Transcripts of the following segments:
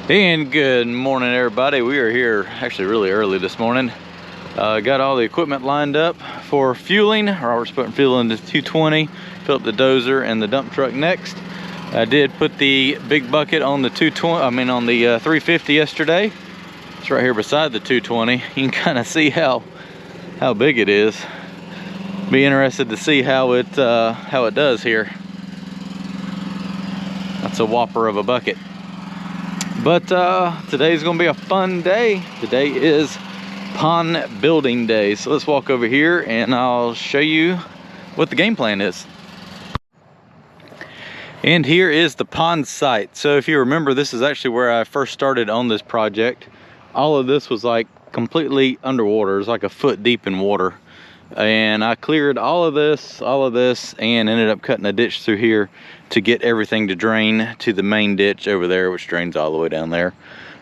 And good morning, everybody. We are here actually really early this morning. Got all the equipment lined up for fueling. Robert's putting fuel into 220, fill up the dozer and the dump truck next. I did put the big bucket on the 350 yesterday. It's right here beside the 220. You can kind of see how big it is. Be interested to see how it does here. That's a whopper of a bucket. But today's gonna be a fun day. Today is pond building day. So let's walk over here and I'll show you what the game plan is. And here is the pond site. So if you remember, this is actually where I first started on this project. All of this was like completely underwater. It was like a foot deep in water. And I cleared all of this and ended up cutting a ditch through here to get everything to drain to the main ditch over there, which drains all the way down there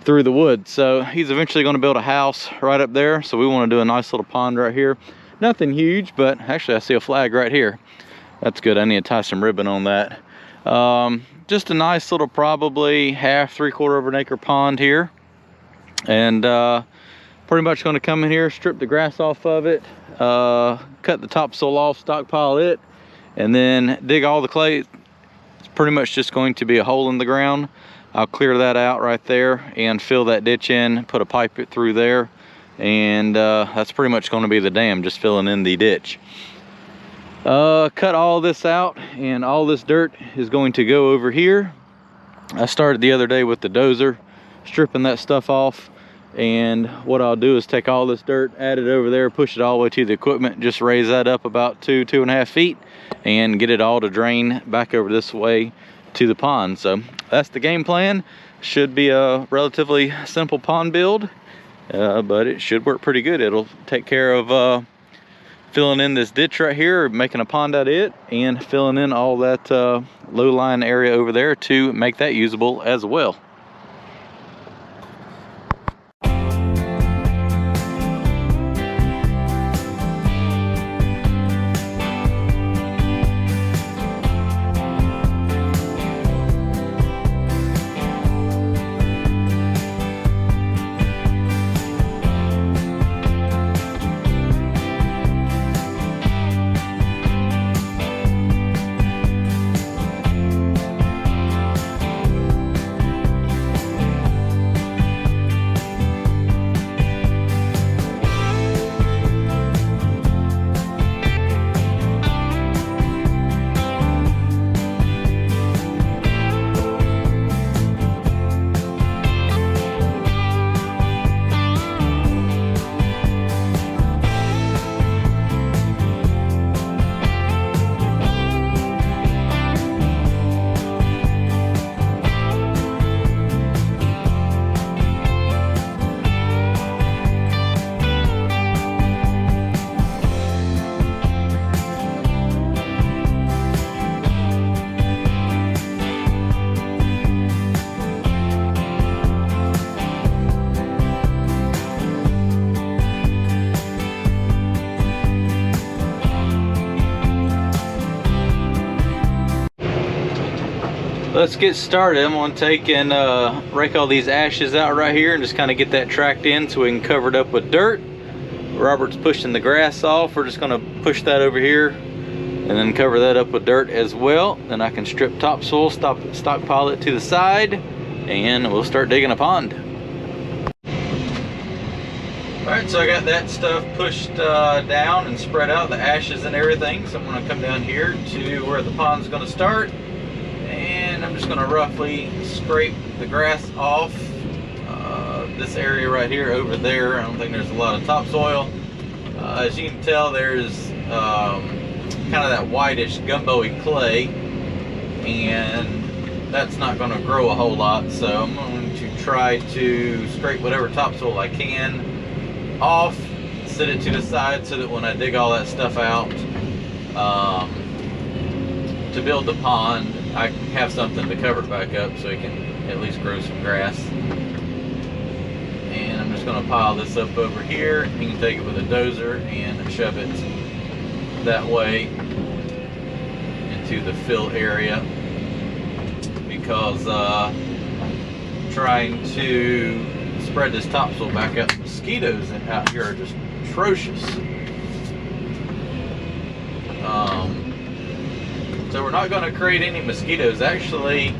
through the woods. So he's eventually going to build a house right up there, so we want to do a nice little pond right here. Nothing huge, but actually I see a flag right here. That's good. I need to tie some ribbon on that. Just a nice little, probably half, 3/4 of an acre pond here. And pretty much going to come in here, strip the grass off of it, cut the topsoil off, stockpile it, and then dig all the clay. It's pretty much just going to be a hole in the ground. I'll clear that out right there and fill that ditch in, put a pipe through there, and that's pretty much going to be the dam, just filling in the ditch. Cut all this out, and all this dirt is going to go over here. I started the other day with the dozer, stripping that stuff off. And what I'll do is take all this dirt, add it over there, push it all the way to the equipment, just raise that up about 2.5 feet and get it all to drain back over this way to the pond. So that's the game plan. Should be a relatively simple pond build, but it should work pretty good. It'll take care of filling in this ditch right here, making a pond out of it, and filling in all that low-lying area over there to make that usable as well. Let's get started. I'm gonna take and rake all these ashes out right here and just kind of get that tracked in so we can cover it up with dirt. Robert's pushing the grass off. We're just gonna push that over here and then cover that up with dirt as well. Then I can strip topsoil, stockpile it to the side, and we'll start digging a pond. All right, so I got that stuff pushed down and spread out, the ashes and everything. So I'm gonna come down here to where the pond's gonna start. And I'm just going to roughly scrape the grass off this area right here over there. I don't think there's a lot of topsoil. As you can tell, there's kind of that whitish gumbo-y clay, and that's not going to grow a whole lot. So I'm going to try to scrape whatever topsoil I can off, set it to the side so that when I dig all that stuff out to build the pond, I have something to cover it back up so it can at least grow some grass. And I'm just going to pile this up over here. You can take it with a dozer and shove it that way into the fill area, because trying to spread this topsoil back out. The mosquitoes out here are just atrocious. So we're not going to create any mosquitoes. Actually,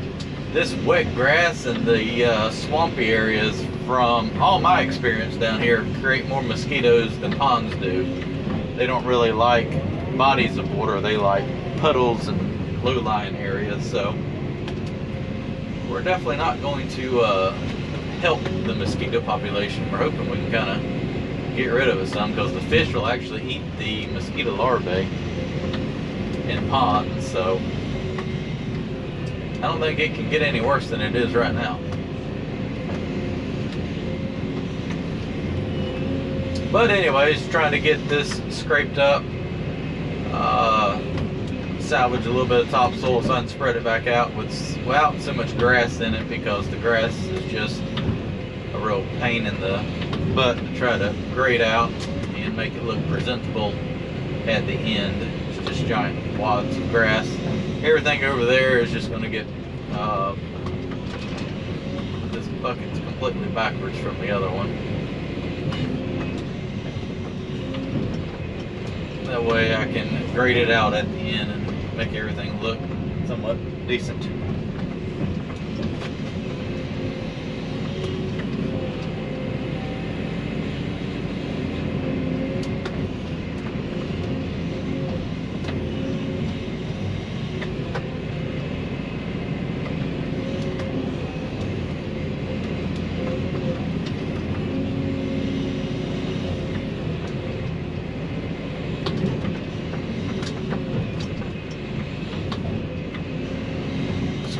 this wet grass and the swampy areas, from all my experience down here, create more mosquitoes than ponds do. They don't really like bodies of water. They like puddles and low-lying areas. So we're definitely not going to help the mosquito population. We're hoping we can kind of get rid of it some, because the fish will actually eat the mosquito larvae in ponds. So I don't think it can get any worse than it is right now. But anyways, trying to get this scraped up, salvage a little bit of topsoil so I can spread it back out without so much grass in it, because the grass is just a real pain in the butt to try to grade out and make it look presentable at the end. It's just giant wads of grass. Everything over there is just going to get, this bucket's completely backwards from the other one. That way I can grade it out at the end and make everything look somewhat decent.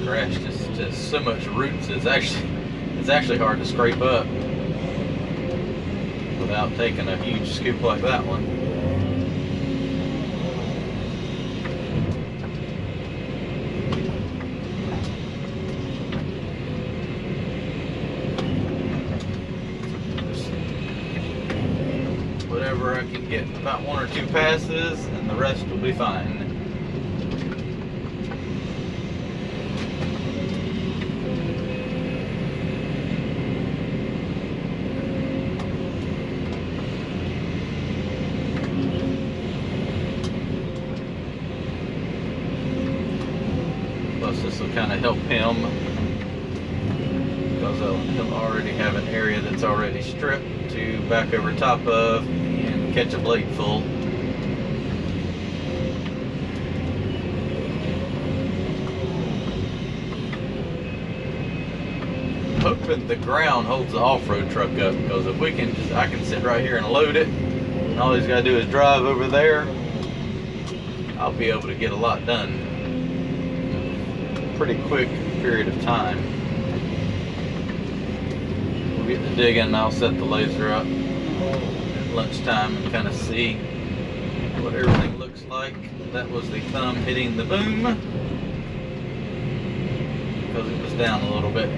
Grass just so much roots. It's actually hard to scrape up without taking a huge scoop like that one. Just whatever I can get, about 1 or 2 passes, and the rest will be fine. Plus this will kind of help him, because he'll already have an area that's already stripped to back over top of and catch a blade full. Hoping the ground holds the off-road truck up, because if we can I can sit right here and load it, and all he's got to do is drive over there. I'll be able to get a lot done pretty quick period of time. We'll get to digging and I'll set the laser up at lunchtime and kind of see what everything looks like. That was the thumb hitting the boom, because it was down a little bit.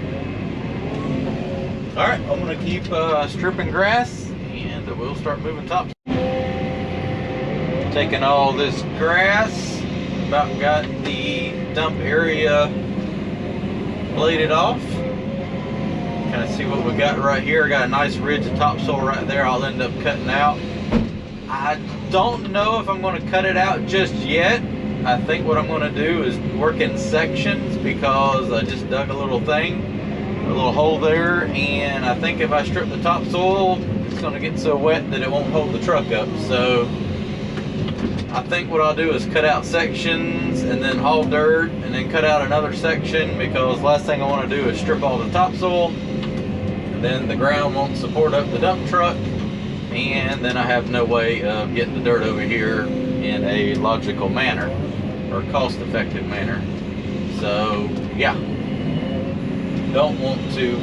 Alright, I'm going to keep stripping grass, and we'll start moving tops. Taking all this grass, about got the dump area bladed off. Kind of see what we got right here. I got a nice ridge of topsoil right there I'll end up cutting out. I don't know if I'm going to cut it out just yet. I think what I'm going to do is work in sections, because I just dug a little hole there, and I think if I strip the topsoil, it's going to get so wet that it won't hold the truck up. So I think what I'll do is cut out sections and then haul dirt and then cut out another section, because last thing I want to do is strip all the topsoil, and then the ground won't support up the dump truck, and then I have no way of getting the dirt over here in a logical manner or cost-effective manner. So yeah, don't want to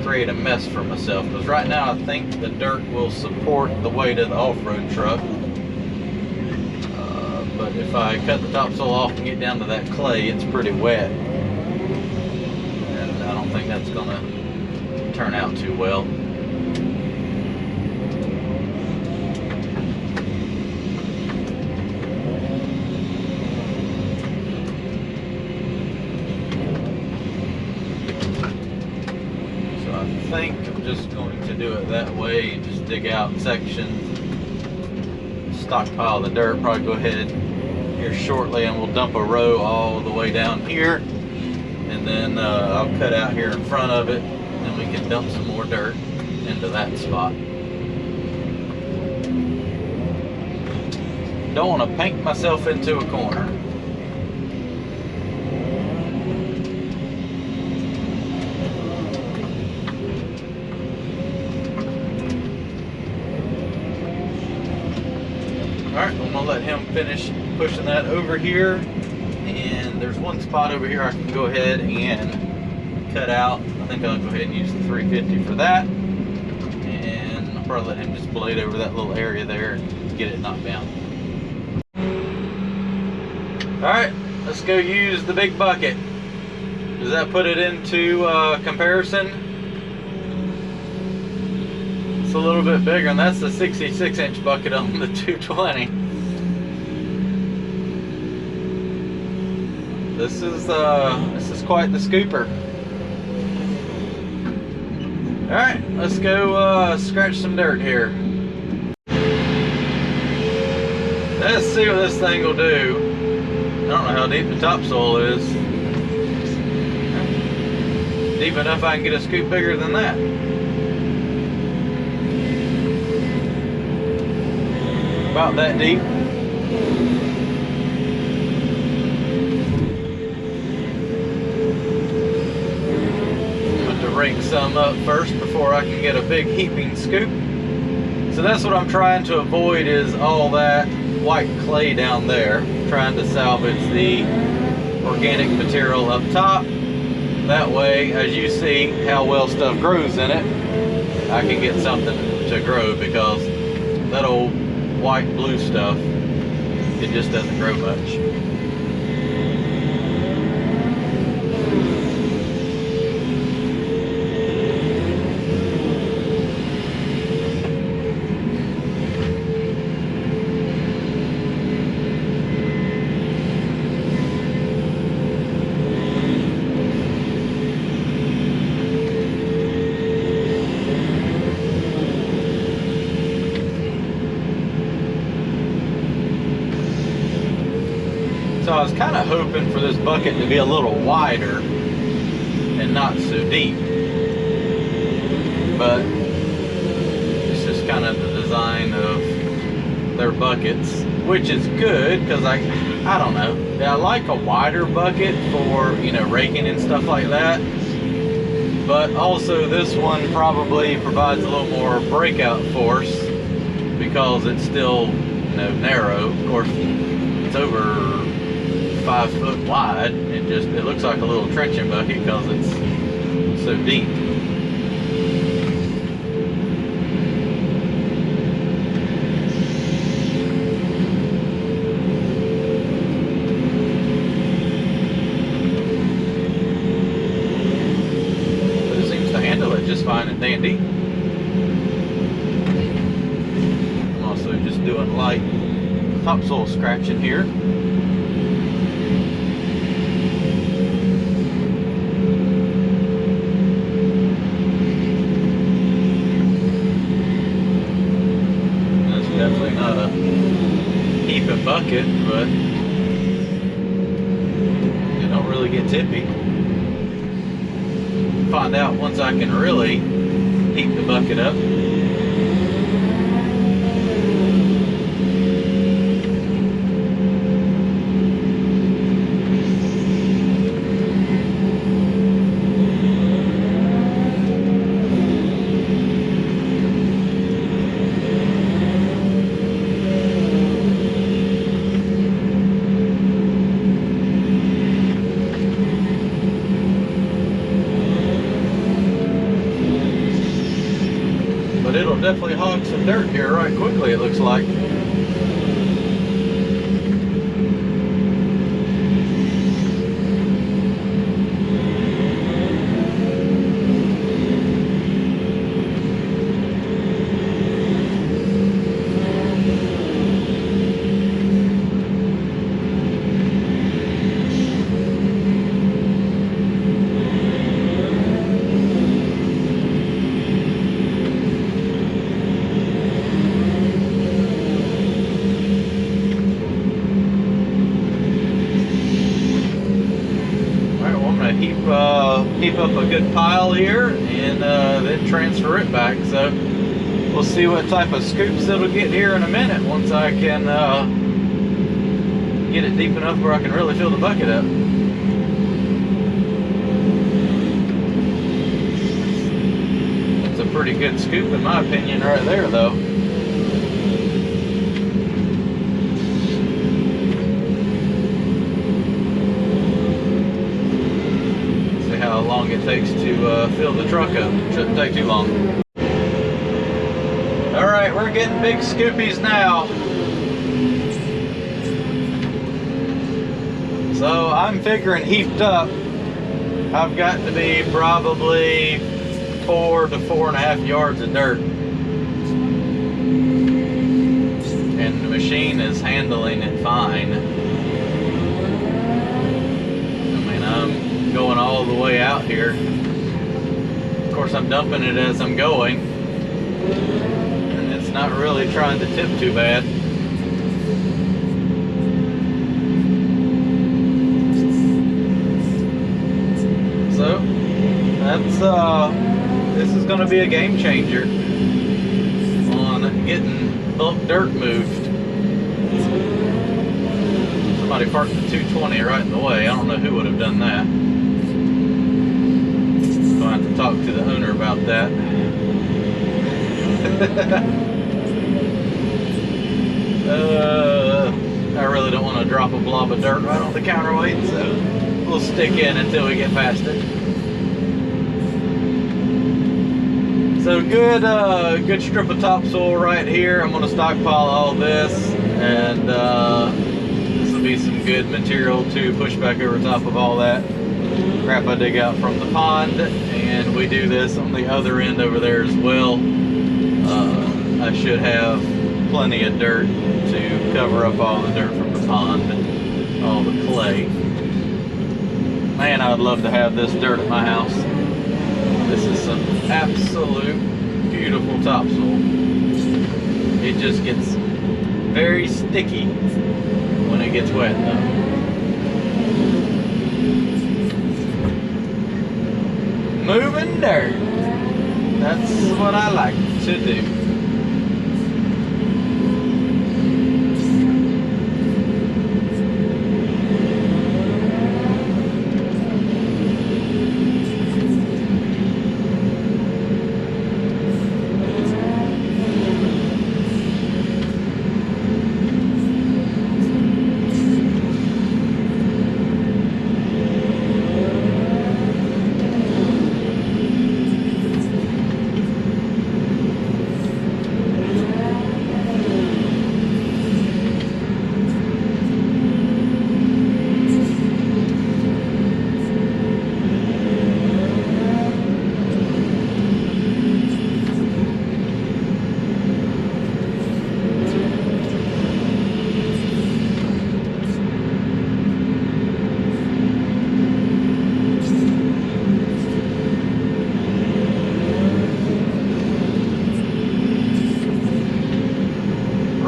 create a mess for myself, because right now I think the dirt will support the weight of the off-road truck. But if I cut the topsoil off and get down to that clay, it's pretty wet, and I don't think that's going to turn out too well. think I'm just going to do it that way and just dig out sections, stockpile the dirt, probably go ahead here shortly, and we'll dump a row all the way down here, and then I'll cut out here in front of it, and then we can dump some more dirt into that spot. Don't want to paint myself into a corner. Alright, I'm gonna let him finish pushing that over here, and there's one spot over here I can go ahead and cut out. I think I'll go ahead and use the 350 for that, and I'll probably let him just blade over that little area there and get it knocked down. Alright, let's go use the big bucket. Does that put it into comparison? It's a little bit bigger, and that's the 66-inch bucket on the 220. This is quite the scooper. Alright, let's go scratch some dirt here. Let's see what this thing will do. I don't know how deep the topsoil is. Deep enough I can get a scoop bigger than that. About that deep. I'm going to rake some up first before I can get a big heaping scoop. So that's what I'm trying to avoid, is all that white clay down there. Trying to salvage the organic material up top. That way, as you see how well stuff grows in it, I can get something to grow, because that old white blue stuff, it just doesn't grow much. So I was kind of hoping for this bucket to be a little wider and not so deep, but it's just kind of the design of their buckets, which is good, because I don't know, I like a wider bucket for, you know, raking and stuff like that, but also this one probably provides a little more breakout force because it's still, you know, narrow. Of course, it's over 5 foot wide. It looks like a little trenching bucket because it's so deep. But it seems to handle it just fine and dandy. I'm also just doing light topsoil scratching here. Definitely not a heaping bucket, but it don't really get tippy. Find out once I can really heat the bucket up. It'll definitely hog some dirt here right quickly, it looks like. heap up a good pile here and then transfer it back. So we'll see what type of scoops it'll get here in a minute once I can get it deep enough where I can really fill the bucket up. It's a pretty good scoop in my opinion right there though. See how long it takes to fill the truck up. Shouldn't take too long. Alright, we're getting big scoopies now. So I'm figuring heaped up, I've got to be probably 4 to 4.5 yards of dirt. And the machine is handling it fine. I mean, I'm going all the way out here. Of course, I'm dumping it as I'm going. And it's not really trying to tip too bad. So that's this is going to be a game changer on getting bulk dirt moved. Somebody parked the 220 right in the way. I don't know who would have done that. I'll have to talk to the owner about that. I really don't want to drop a blob of dirt right on the counterweight, so we'll stick in until we get past it. So good strip of topsoil right here. I'm going to stockpile all this, and this will be some good material to push back over top of all that crap I dig out from the pond. And we do this on the other end over there as well. I should have plenty of dirt to cover up all the dirt from the pond, all the clay. Man, I would love to have this dirt at my house. This is some absolute beautiful topsoil. It just gets very sticky when it gets wet though. Moving dirt. That's what I like to do.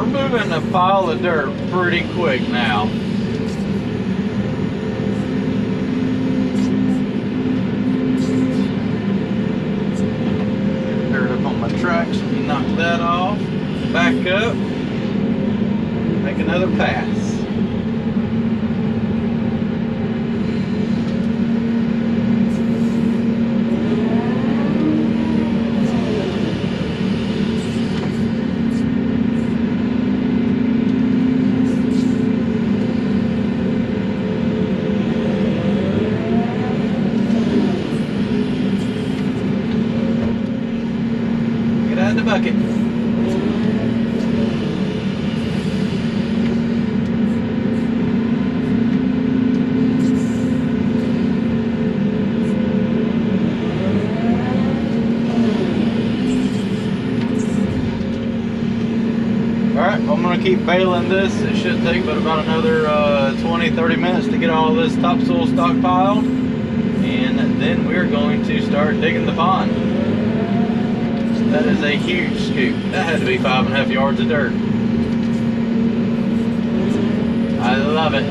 Moving a pile of dirt pretty quick now. Dirt up on my tracks, knock that off, back up, make another pass. The bucket. Alright, I'm going to keep baling this. It should take but about another 20-30 minutes to get all this topsoil stockpiled, and then we're going to start digging the pond. That is a huge scoop. That had to be 5.5 yards of dirt. I love it.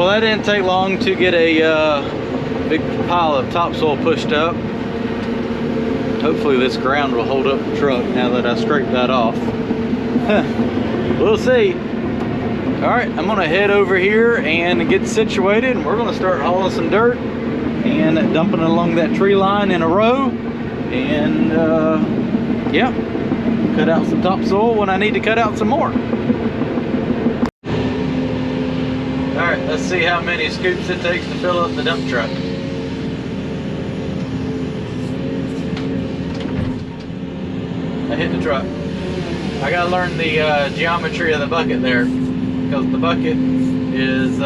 Well, that didn't take long to get a big pile of topsoil pushed up. Hopefully this ground will hold up the truck now that I scraped that off. We'll see. All right, I'm gonna head over here and get situated, and we're gonna start hauling some dirt and dumping it along that tree line in a row. And yeah, cut out some topsoil when I need to cut out some more. All right, let's see how many scoops it takes to fill up the dump truck. I hit the truck. I gotta learn the geometry of the bucket there, because the bucket is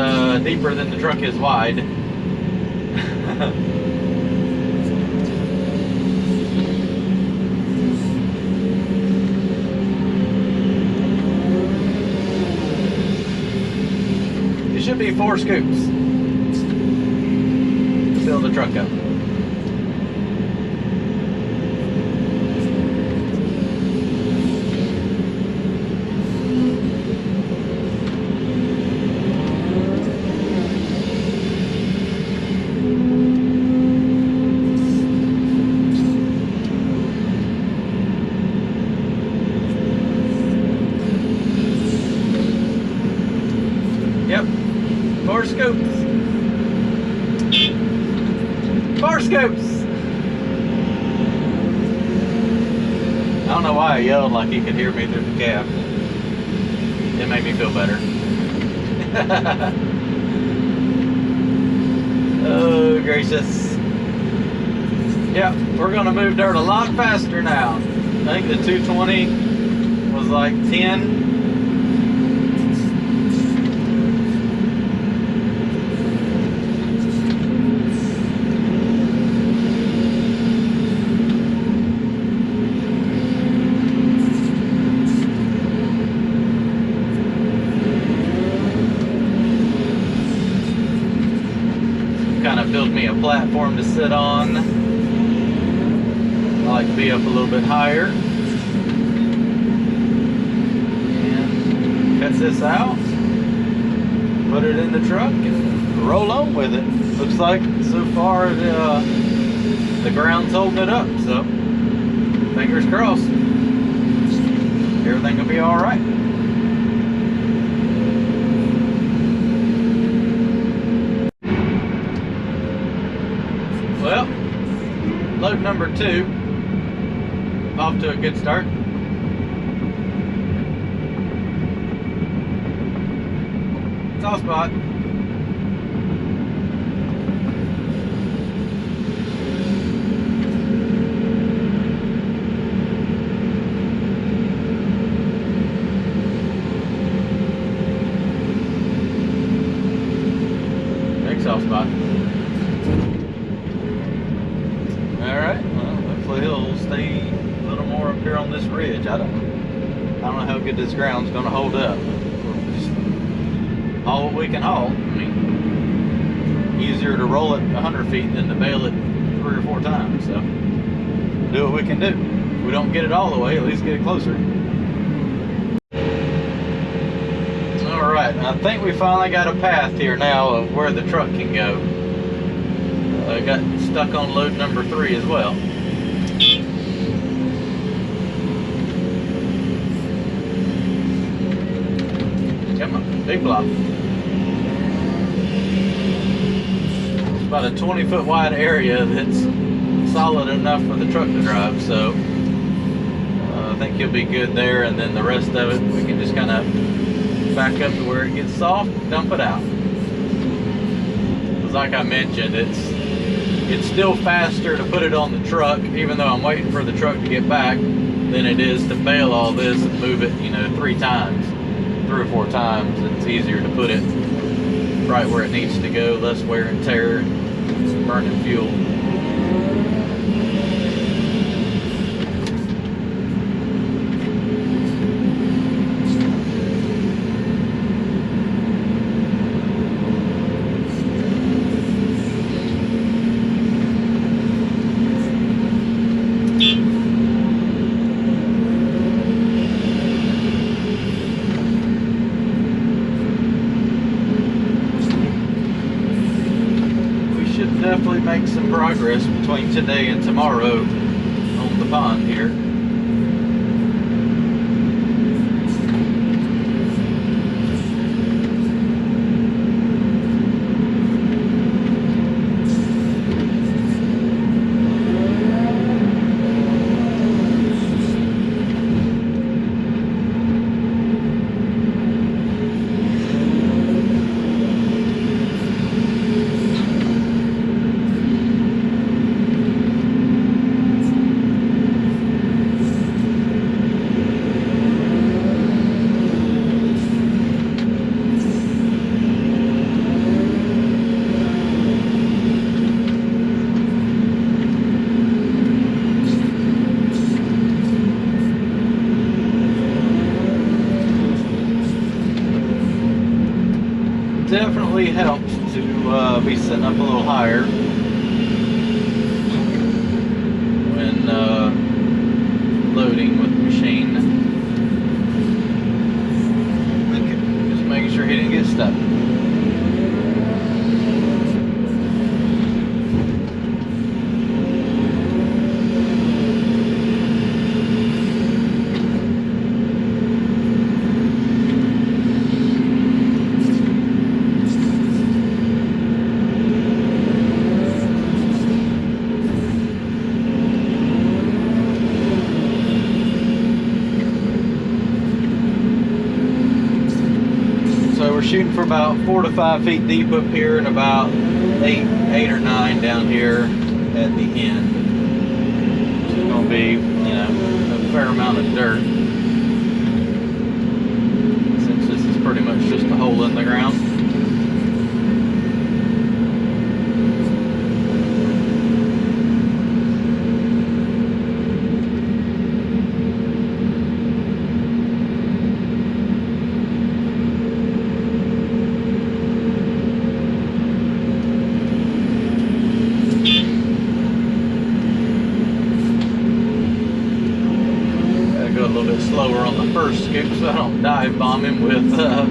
deeper than the truck is wide. It should be 4 scoops to fill the truck up. Yep, 4 scoops. 4 scoops. I don't know why I yelled like he could hear me through the cab. It made me feel better. Oh, gracious. Yep, we're gonna move dirt a lot faster now. I think the 220 was like 10. Kind of build me a platform to sit on. I like to be up a little bit higher. And cut this out, put it in the truck, and roll on with it. Looks like so far the ground's holding it up, so fingers crossed. Everything will be all right. Well, load number 2, off to a good start. Soft spot. Big soft spot. Alright, well, hopefully he'll stay a little more up here on this ridge. I don't know how good this ground's going to hold up. Just haul what we can haul. I mean, easier to roll it 100 feet than to bale it 3 or 4 times. So, do what we can do. If we don't get it all the way, at least get it closer. Alright, I think we finally got a path here now of where the truck can go. I got stuck on load number 3 as well. Come on, big block. It's about a 20-foot wide area that's solid enough for the truck to drive, so I think he'll be good there, and then the rest of it we can just kind of back up to where it gets soft, dump it out. Because like I mentioned, it's still faster to put it on the truck, even though I'm waiting for the truck to get back, than it is to bale all this and move it, 3 times, 3 or 4 times. It's easier to put it right where it needs to go, less wear and tear, and burning fuel. make some progress between today and tomorrow on the pond here. Definitely helps to be sitting up a little higher when loading with the machine. Just making sure he didn't get stuck. Shooting for about 4 to 5 feet deep up here and about 8 or 9 down here at the end. It's going to be, you know, a fair amount of dirt, since this is pretty much just a hole in the ground. Slower on the first scoop so I don't dive bomb him with a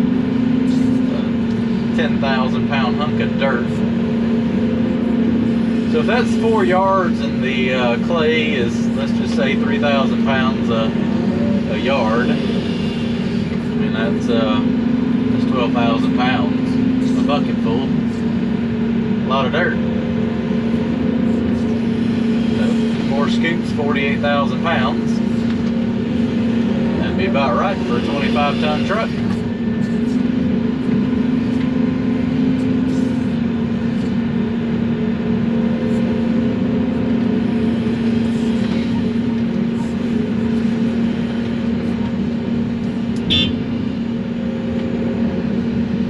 10,000 pound hunk of dirt. So if that's 4 yards and the clay is, let's just say, 3,000 pounds a yard, I mean that's 12,000 pounds, a bucket full, a lot of dirt. So 4 scoops, 48,000 pounds. Be about right for a 25-ton truck.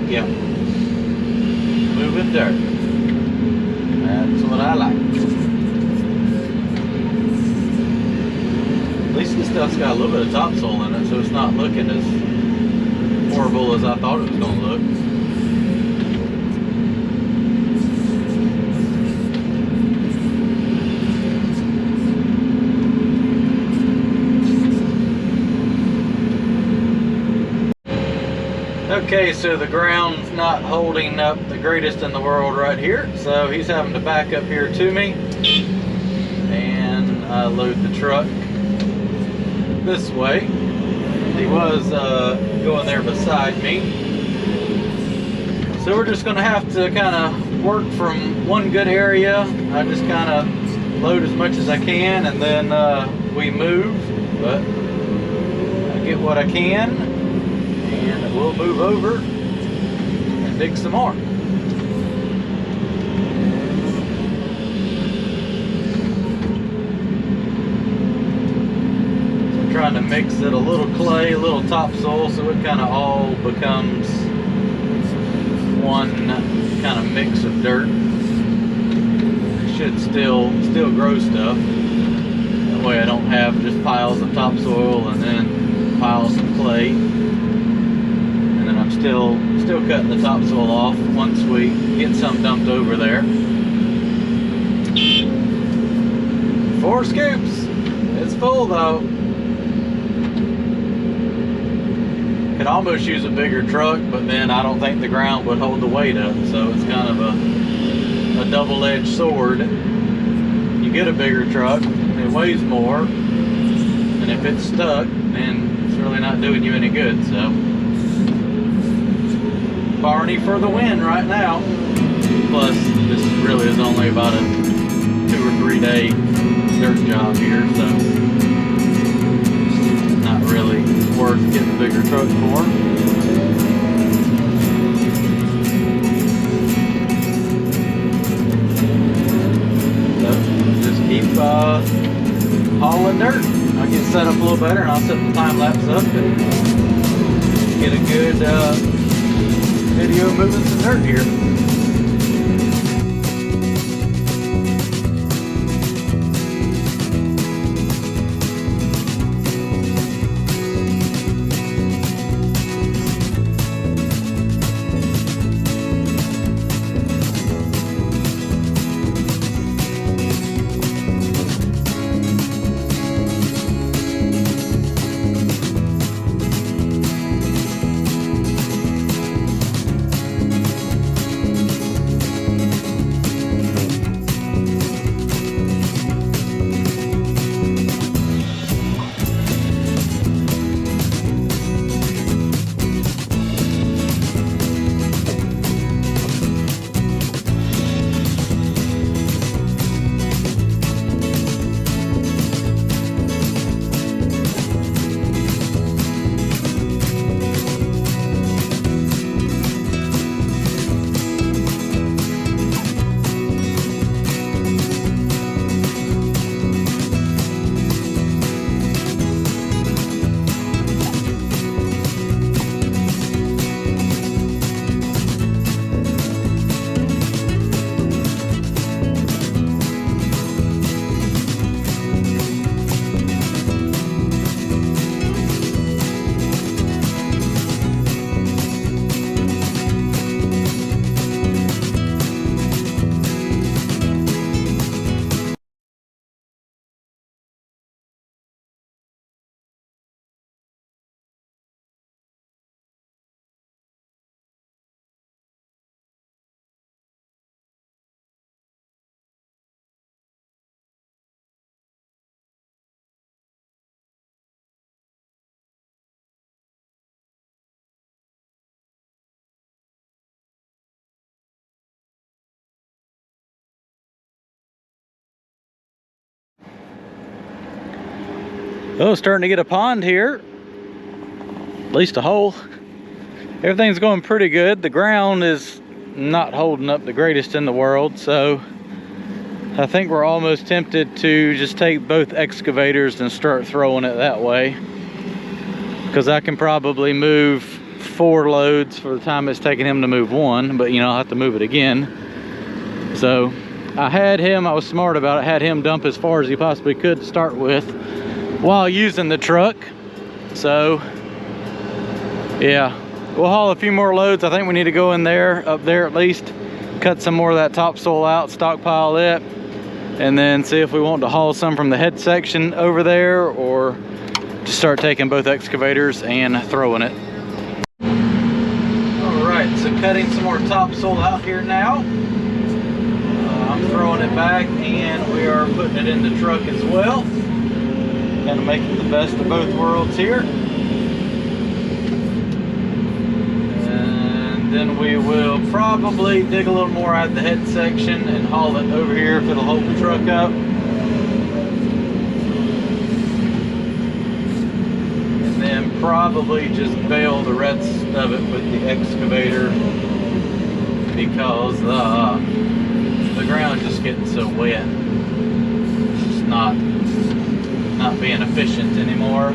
Yeah, moving dirt. That's what I like. At least this stuff's got a little bit of topsoil in it, so it's not looking as horrible as I thought it was going to look. Okay, so the ground's not holding up the greatest in the world right here, so he's having to back up here to me, and I load the truck this way. He was going there beside me, so we're just going to have to kind of work from one good area. I just kind of load as much as I can, and then we move, but I get what I can, and we'll move over and dig some more. Trying to mix it, a little clay, a little topsoil, so it kind of all becomes one kind of mix of dirt. It should still grow stuff. That way I don't have just piles of topsoil and then piles of clay. And then I'm still cutting the topsoil off once we get some dumped over there. 4 scoops. It's full though. Could almost use a bigger truck, but then I don't think the ground would hold the weight up, so it's kind of a a double-edged sword. You get a bigger truck, it weighs more, and if it's stuck, then it's really not doing you any good. So Barney for the win right now. Plus, this really is only about a 2 or 3 day dirt job here, so it's not really worth getting a bigger truck for. Keep hauling dirt. I'll get set up a little better and I'll set the time lapse up and get a good video moving some dirt here. Oh, starting to get a pond here, at least a hole. Everything's going pretty good. The ground is not holding up the greatest in the world, so I think we're almost tempted to just take both excavators and start throwing it that way, because I can probably move 4 loads for the time it's taking him to move 1, but you know, I'll have to move it again. So I was smart about it, had him dump as far as he possibly could to start with while using the truck. So yeah, we'll haul a few more loads. I think we need to go in there, up there at least, cut some more of that topsoil out, stockpile it, and then see if we want to haul some from the head section over there, or just start taking both excavators and throwing it. All right, so cutting some more topsoil out here now. I'm throwing it back and we are putting it in the truck as well. Kind of making the best of both worlds here. And then we will probably dig a little more out of the head section and haul it over here if it'll hold the truck up. And then probably just bale the rest of it with the excavator, because the ground's just getting so wet. It's just not being efficient anymore.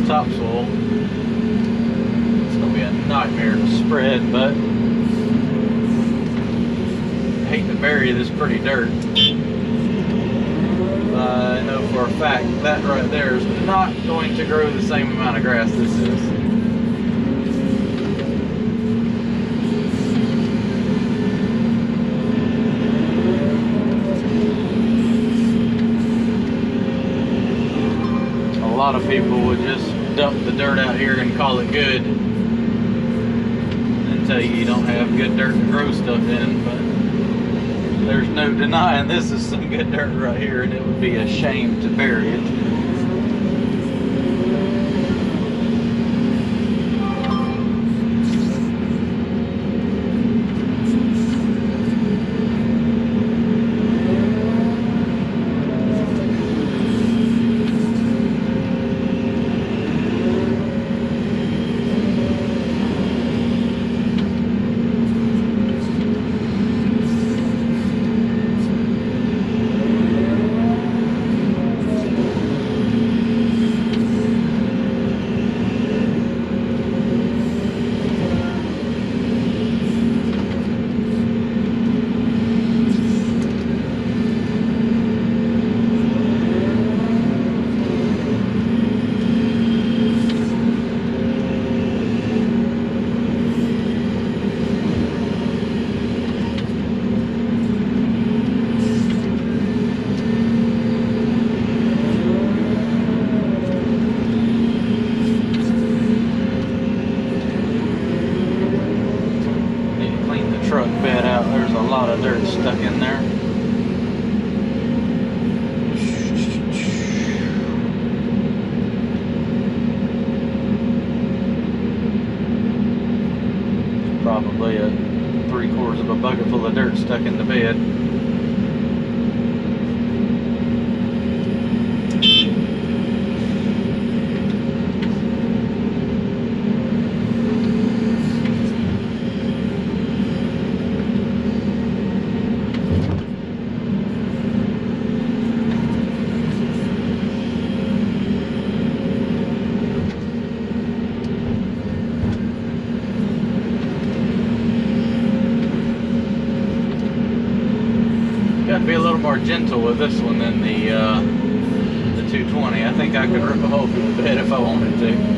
topsoil. It's going to be a nightmare to spread, but I hate to bury this pretty dirt. I know for a fact that right there is not going to grow the same amount of grass this is. A lot of people would just dump the dirt out here and call it good and tell you don't have good dirt to grow stuff in, but there's no denying this is some good dirt right here, and it would be a shame to bury it. Stuck in there. Probably a 3/4 of a bucket full of dirt stuck in the bed. Be a little more gentle with this one than the 220. I think I could rip a hole through the bed if I wanted to.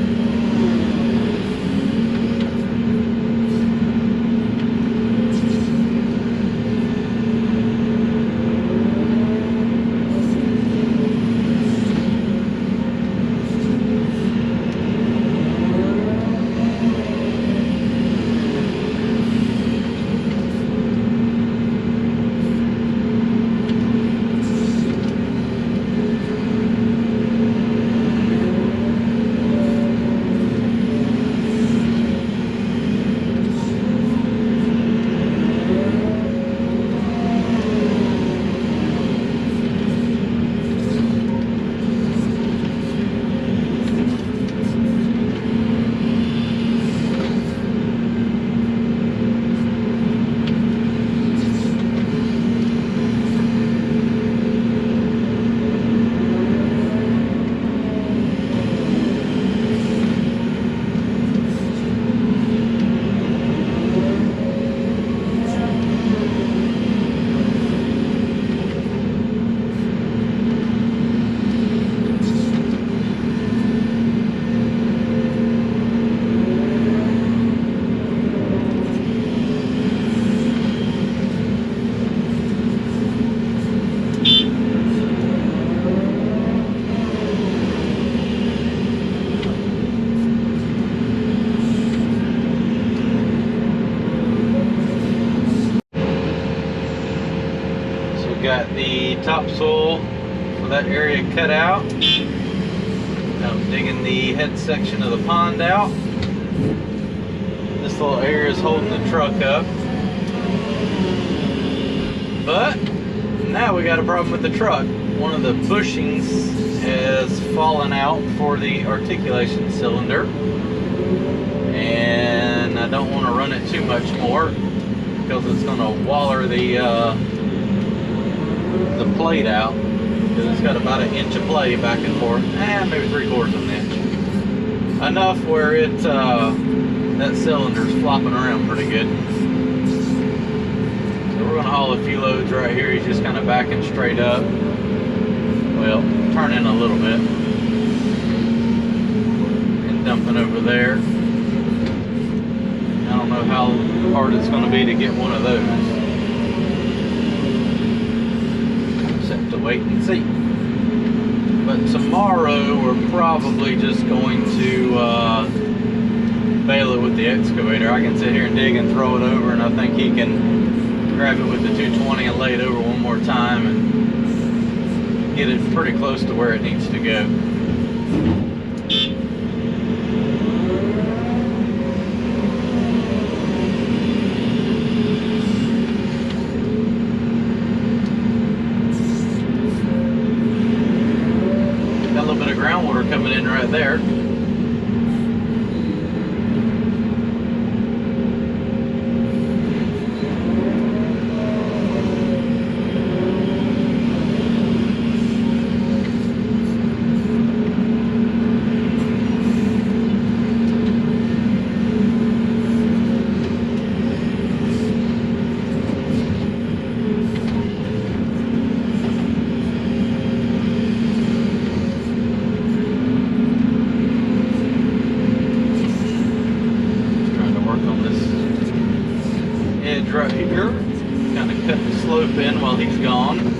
Got the topsoil for that area cut out. I'm digging the head section of the pond out. This little area is holding the truck up. But now we got a problem with the truck. One of the bushings has fallen out for the articulation cylinder, and I don't want to run it too much more because it's going to waller the plate out, because it's got about 1 inch of play back and forth, maybe 3/4 of an inch. enough where it that cylinder's flopping around pretty good. So we're gonna haul a few loads right here. He's just kind of backing straight up. Well, turning a little bit and dumping over there. I don't know how hard it's going to be to get one of those. Just have to wait and see. But tomorrow we're probably just going to bale it with the excavator. I can sit here and dig and throw it over, and I think he can grab it with the 220 and lay it over one more time and get it pretty close to where it needs to go. Got a little bit of groundwater coming in right there. Right here, kind of cut the slope in while he's gone.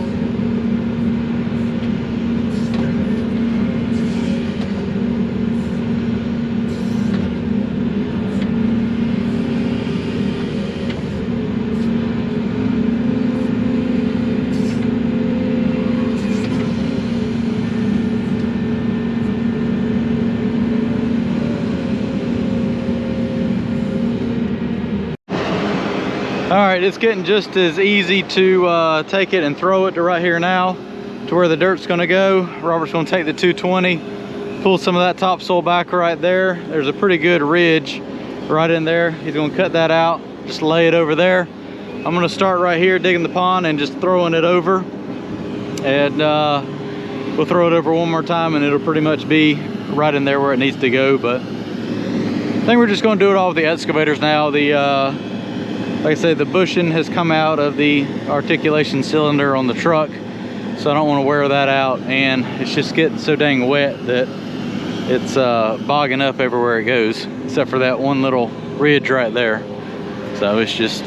All right, it's getting just as easy to take it and throw it to right here now to where the dirt's gonna go. Robert's gonna take the 220, pull some of that topsoil back right there. There's a pretty good ridge right in there. He's gonna cut that out, just lay it over there. I'm gonna start right here digging the pond and just throwing it over. And we'll throw it over one more time and it'll pretty much be right in there where it needs to go. But I think we're just gonna do it all with the excavators now. Like I said, the bushing has come out of the articulation cylinder on the truck, so I don't want to wear that out, and it's just getting so dang wet that it's bogging up everywhere it goes, except for that one little ridge right there. So it's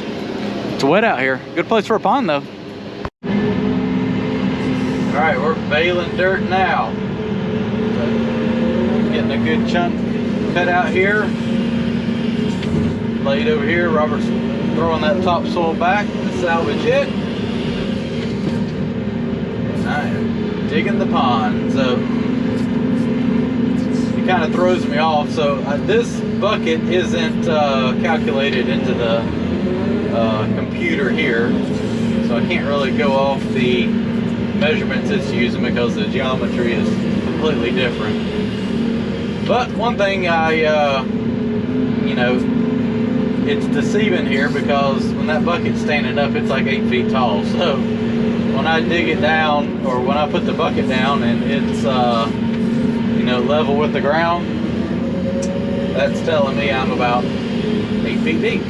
wet out here. Good place for a pond though. All right, we're baling dirt now. So, getting a good chunk cut out here, laid over here. Robert's throwing that topsoil back to salvage it. And I am digging the pond. So it kind of throws me off. So this bucket isn't calculated into the computer here, so I can't really go off the measurements it's using because the geometry is completely different. But one thing you know, it's deceiving here because when that bucket's standing up, it's like 8 feet tall. So when I dig it down, or when I put the bucket down and it's you know, level with the ground, that's telling me I'm about 8 feet deep.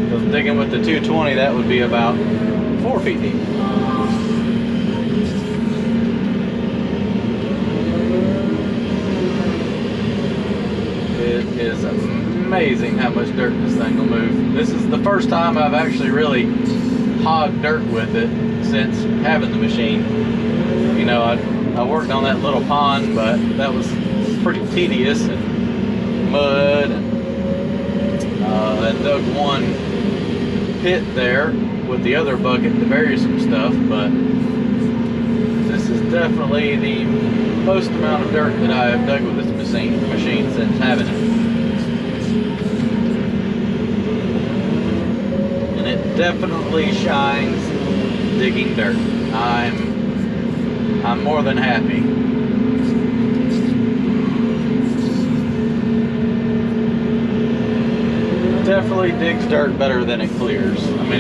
So digging with the 220, that would be about 4 feet deep. It is amazing how much dirt this thing will move. This is the first time I've actually really hogged dirt with it since having the machine. You know, I worked on that little pond, but that was pretty tedious, and mud, and I dug one pit there with the other bucket to bury some stuff, but this is definitely the most amount of dirt that I have dug with this machine since having it. And it definitely shines digging dirt. I'm more than happy. Definitely digs dirt better than it clears. I mean,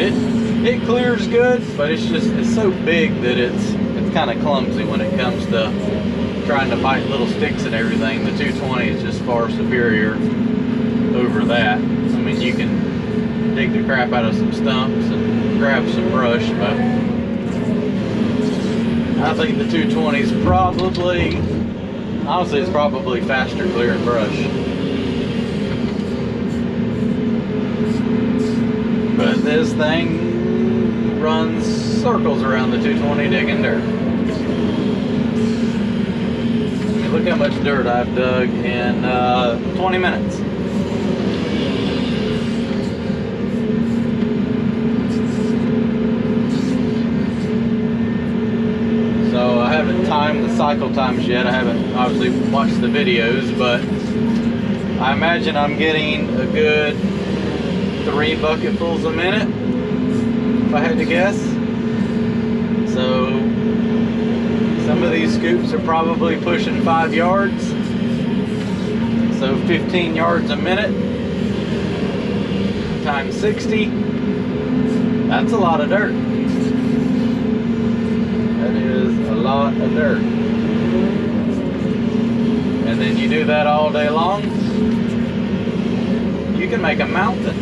It clears good, but it's so big that it's kind of clumsy when it comes to trying to bite little sticks and everything. The 220 is just far superior over that. I mean, you can dig the crap out of some stumps and grab some brush, but I think the 220 is probably, honestly, it's probably faster clearing brush. But this thing runs circles around the 220 digging dirt. I mean, look how much dirt I've dug in 20 minutes. So I haven't timed the cycle times yet. I haven't obviously watched the videos, but I imagine I'm getting a good 3 bucketfuls a minute, if I had to guess. So some of these scoops are probably pushing 5 yards. So 15 yards a minute times 60. That's a lot of dirt. That is a lot of dirt. And then you do that all day long, you can make a mountain.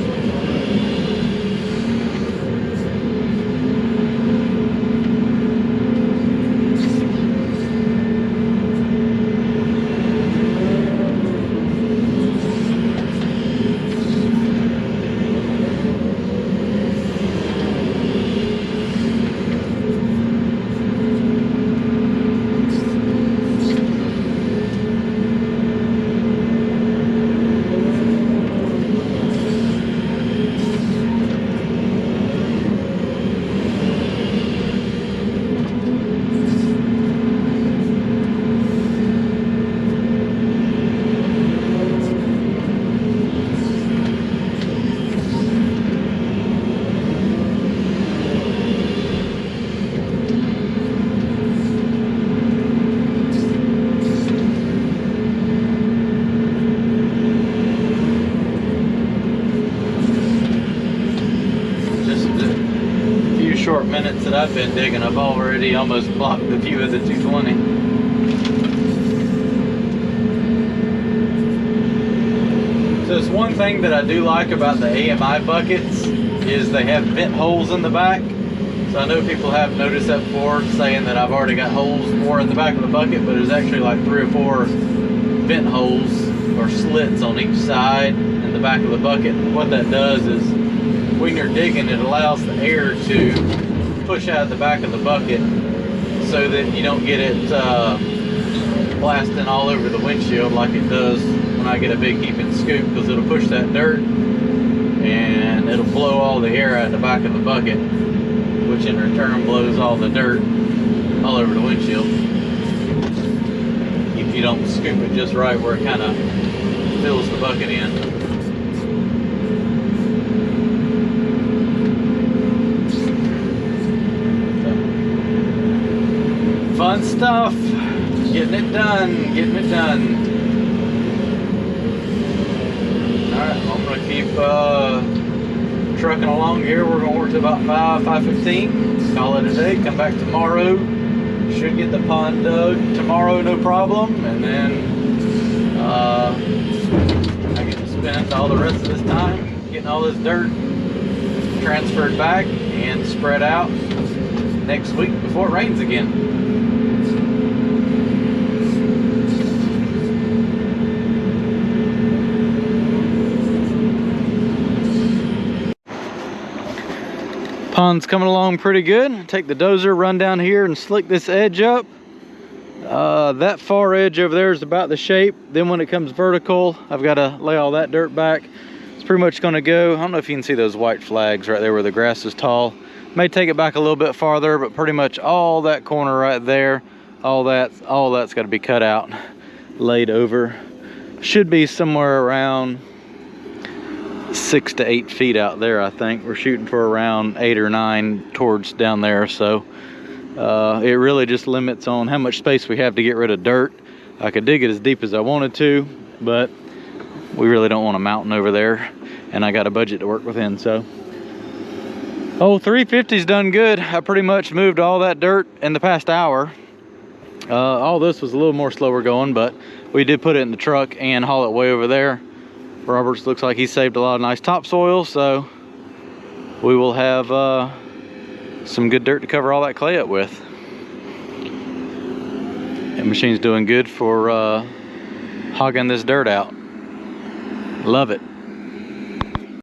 Short minutes that I've been digging, I've already almost blocked the view of the 220. So it's one thing that I do like about the AMI buckets is they have vent holes in the back. So I know people have noticed that before, saying that I've already got holes more in the back of the bucket, but there's actually like 3 or 4 vent holes or slits on each side in the back of the bucket. And what that does is when you're digging, it allows the air to push out the back of the bucket so that you don't get it blasting all over the windshield like it does when I get a big heaping scoop, because it'll push that dirt and it'll blow all the air out the back of the bucket, which in return blows all the dirt all over the windshield if you don't scoop it just right where it kind of fills the bucket in. Fun stuff, getting it done, getting it done. Alright, I'm going to keep trucking along here. We're going to work to about 5:15. Call it a day, come back tomorrow. Should get the pond dug tomorrow, no problem. And then I get to spend all the rest of this time getting all this dirt transferred back and spread out next week before it rains again. Pond's coming along pretty good. Take the dozer, run down here and slick this edge up. That far edge over there is about the shape. Then when it comes vertical, I've got to lay all that dirt back. It's pretty much going to go, I don't know if you can see those white flags right there where the grass is tall. May take it back a little bit farther, but pretty much all that corner right there, all that's got to be cut out, laid over. Should be somewhere around 6 to 8 feet out there. I think we're shooting for around 8 or 9 towards down there. So it really just limits on how much space we have to get rid of dirt. I could dig it as deep as I wanted to, but we really don't want a mountain over there, and I got a budget to work within. So Oh, 350's done good. I pretty much moved all that dirt in the past hour. All this was a little more slower going, but we did put it in the truck and haul it way over there. Roberts looks like he saved a lot of nice topsoil, so we will have some good dirt to cover all that clay up with. The machine's doing good for hogging this dirt out. Love it.